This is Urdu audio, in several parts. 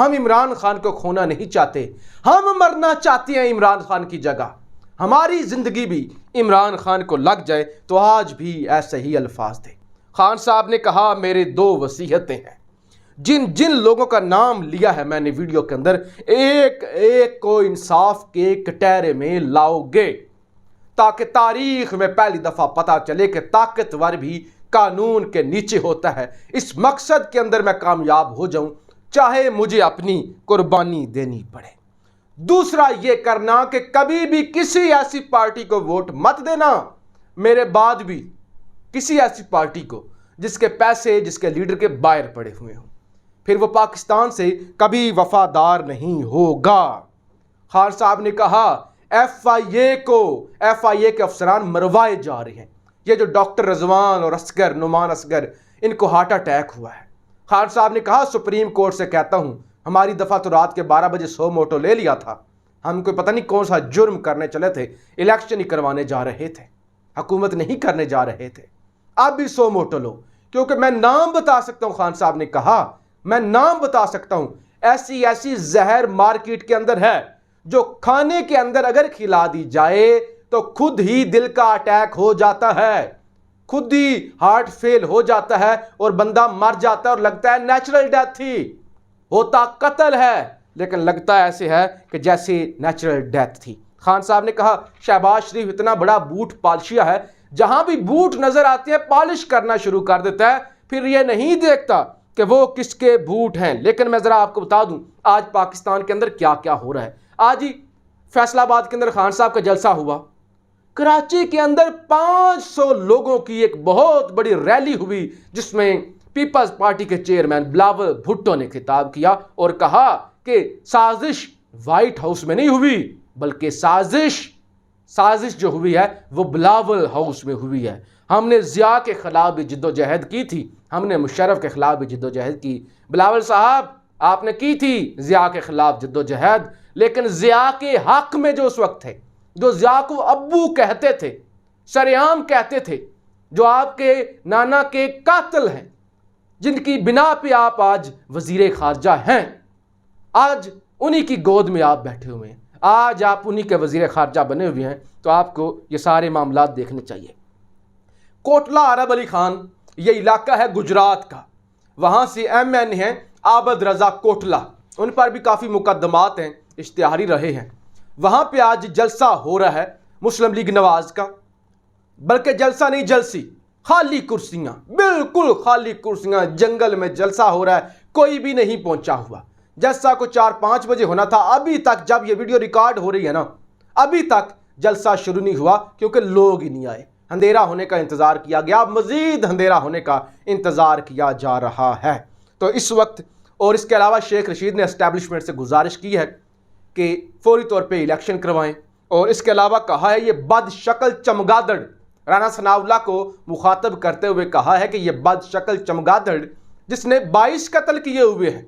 ہم عمران خان کو کھونا نہیں چاہتے، ہم مرنا چاہتے ہیں عمران خان کی جگہ، ہماری زندگی بھی عمران خان کو لگ جائے تو آج بھی ایسے ہی الفاظ تھے۔ خان صاحب نے کہا میرے 2 وصیتیں ہیں، جن لوگوں کا نام لیا ہے میں نے ویڈیو کے اندر، ایک ایک کو انصاف کے کٹہرے میں لاؤ گے تاکہ تاریخ میں پہلی دفعہ پتہ چلے کہ طاقتور بھی قانون کے نیچے ہوتا ہے۔ اس مقصد کے اندر میں کامیاب ہو جاؤں چاہے مجھے اپنی قربانی دینی پڑے۔ دوسرا یہ کرنا کہ کبھی بھی کسی ایسی پارٹی کو ووٹ مت دینا میرے بعد بھی، کسی ایسی پارٹی کو جس کے پیسے جس کے لیڈر کے باہر پڑے ہوئے ہوں، پھر وہ پاکستان سے کبھی وفادار نہیں ہوگا۔ خان صاحب نے کہا ایف آئی اے کے افسران مروائے جا رہے ہیں۔ یہ جو ڈاکٹر رضوان اور نعمان اصغر ان کو ہارٹ اٹیک ہوا ہے۔ خان صاحب نے کہا سپریم کورٹ سے کہتا ہوں ہماری دفعہ تو رات کے 12 بجے 100 موٹو لے لیا تھا، ہم کوئی پتہ نہیں کون سا جرم کرنے چلے تھے، الیکشن ہی کروانے جا رہے تھے، حکومت نہیں کرنے جا رہے تھے، اب بھی 100 موٹو لو، کیونکہ میں نام بتا سکتا ہوں۔ خان صاحب نے کہا میں نام بتا سکتا ہوں، ایسی زہر مارکیٹ کے اندر ہے جو کھانے کے اندر اگر کھلا دی جائے تو خود ہی دل کا اٹیک ہو جاتا ہے، خود ہی ہارٹ فیل ہو جاتا ہے اور بندہ مر جاتا ہے اور لگتا ہے نیچرل ڈیتھ تھی، ہوتا قتل ہے لیکن لگتا ایسے ہے کہ جیسے نیچرل ڈیتھ تھی۔ خان صاحب نے کہا شہباز شریف اتنا بڑا بوٹ پالشیا ہے، جہاں بھی بوٹ نظر آتے ہیں پالش کرنا شروع کر دیتا ہے، پھر یہ نہیں دیکھتا کہ وہ کس کے بوٹ ہیں۔ لیکن میں ذرا آپ کو بتا دوں آج پاکستان کے اندر کیا کیا ہو رہا ہے۔ آج ہی فیصل آباد کے اندر خان صاحب کا جلسہ ہوا، کراچی کے اندر 500 لوگوں کی ایک بہت بڑی ریلی ہوئی جس میں پیپلز پارٹی کے چیئرمین بلاول بھٹو نے خطاب کیا اور کہا کہ سازش وائٹ ہاؤس میں نہیں ہوئی بلکہ سازش جو ہوئی ہے وہ بلاول ہاؤس میں ہوئی ہے۔ ہم نے ضیاء کے خلاف بھی جد و جہد کی تھی، ہم نے مشرف کے خلاف بھی جد و جہد کی۔ بلاول صاحب آپ نے کی تھی ضیاء کے خلاف جد و جہد، لیکن ضیاء کے حق میں جو اس وقت تھے، جو ضیاء کو ابو کہتے تھے، سریعام کہتے تھے، جو آپ کے نانا کے قاتل ہیں، جن کی بنا پہ آپ آج وزیر خارجہ ہیں، آج انہی کی گود میں آپ بیٹھے ہوئے ہیں، آج آپ انہی کے وزیر خارجہ بنے ہوئے ہیں، تو آپ کو یہ سارے معاملات دیکھنے چاہیے۔ کوٹلہ عرب علی خان یہ علاقہ ہے گجرات کا، وہاں سے ایم این ہیں عابد رضا کوٹلہ، ان پر بھی کافی مقدمات ہیں، اشتہاری رہے ہیں۔ وہاں پہ آج جلسہ ہو رہا ہے مسلم لیگ نواز کا، بلکہ جلسہ نہیں جلسی، خالی کرسیاں، بالکل خالی کرسیاں، جنگل میں جلسہ ہو رہا ہے، کوئی بھی نہیں پہنچا ہوا۔ جلسہ کو 4-5 بجے ہونا تھا، ابھی تک جب یہ ویڈیو ریکارڈ ہو رہی ہے نا، ابھی تک جلسہ شروع نہیں ہوا کیونکہ لوگ ہی نہیں آئے۔ اندھیرا ہونے کا انتظار کیا گیا، مزید اندھیرا ہونے کا انتظار کیا جا رہا ہے۔ تو اس وقت اور اس کے علاوہ شیخ رشید نے اسٹیبلشمنٹ سے گزارش کی ہے کہ فوری طور پہ الیکشن کروائیں، اور اس کے علاوہ کہا ہے یہ بد شکل چمگادڑ، رانا ثناء اللہ کو مخاطب کرتے ہوئے کہا ہے کہ یہ بد شکل چمگادڑ جس نے 22 قتل کیے ہوئے ہیں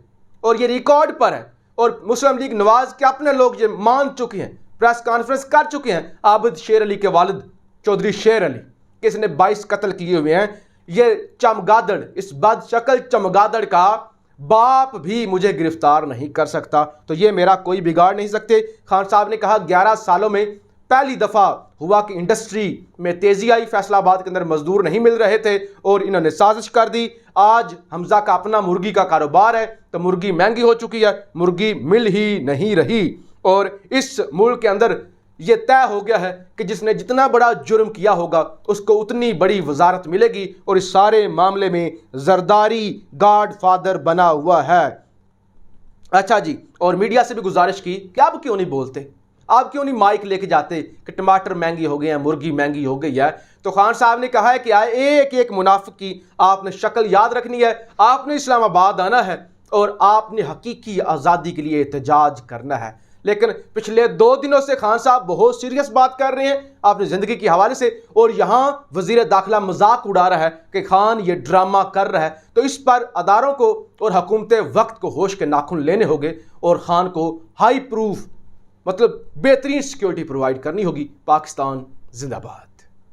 اور یہ ریکارڈ پر ہے، اور مسلم لیگ نواز کے اپنے لوگ یہ مان چکے ہیں، پریس کانفرنس کر چکے ہیں، عابد شیر علی کے والد چودھری شیر علی کہ اس نے 22 قتل کیے ہوئے ہیں۔ یہ چمگادڑ، اس بد شکل چمگادڑ کا باپ بھی مجھے گرفتار نہیں کر سکتا، تو یہ میرا کوئی بگاڑ نہیں سکتے۔ خان صاحب نے کہا 11 سالوں میں پہلی دفعہ ہوا کہ انڈسٹری میں تیزی آئی، فیصل آباد کے اندر مزدور نہیں مل رہے تھے اور انہوں نے سازش کر دی۔ آج حمزہ کا اپنا مرغی کا کاروبار ہے تو مرغی مہنگی ہو چکی ہے، مرغی مل ہی نہیں رہی، اور اس ملک کے اندر یہ طے ہو گیا ہے کہ جس نے جتنا بڑا جرم کیا ہوگا اس کو اتنی بڑی وزارت ملے گی، اور اس سارے معاملے میں زرداری گاڈ فادر بنا ہوا ہے۔ اچھا جی، اور میڈیا سے بھی گزارش کی کہ آپ کیوں نہیں بولتے، آپ کیوں نہیں مائک لے کے جاتے کہ ٹماٹر مہنگی ہو گئے ہیں، مرغی مہنگی ہو گئی ہے۔ تو خان صاحب نے کہا ہے کہ ایک ایک منافق کی آپ نے شکل یاد رکھنی ہے، آپ نے اسلام آباد آنا ہے اور آپ نے حقیقی آزادی کے لیے احتجاج کرنا ہے۔ لیکن پچھلے 2 دنوں سے خان صاحب بہت سیریس بات کر رہے ہیں اپنی زندگی کے حوالے سے، اور یہاں وزیر داخلہ مذاق اڑا رہا ہے کہ خان یہ ڈرامہ کر رہا ہے، تو اس پر اداروں کو اور حکومت وقت کو ہوش کے ناخن لینے ہوگے اور خان کو ہائی پروف مطلب بہترین سیکیورٹی پرووائڈ کرنی ہوگی۔ پاکستان زندہ باد۔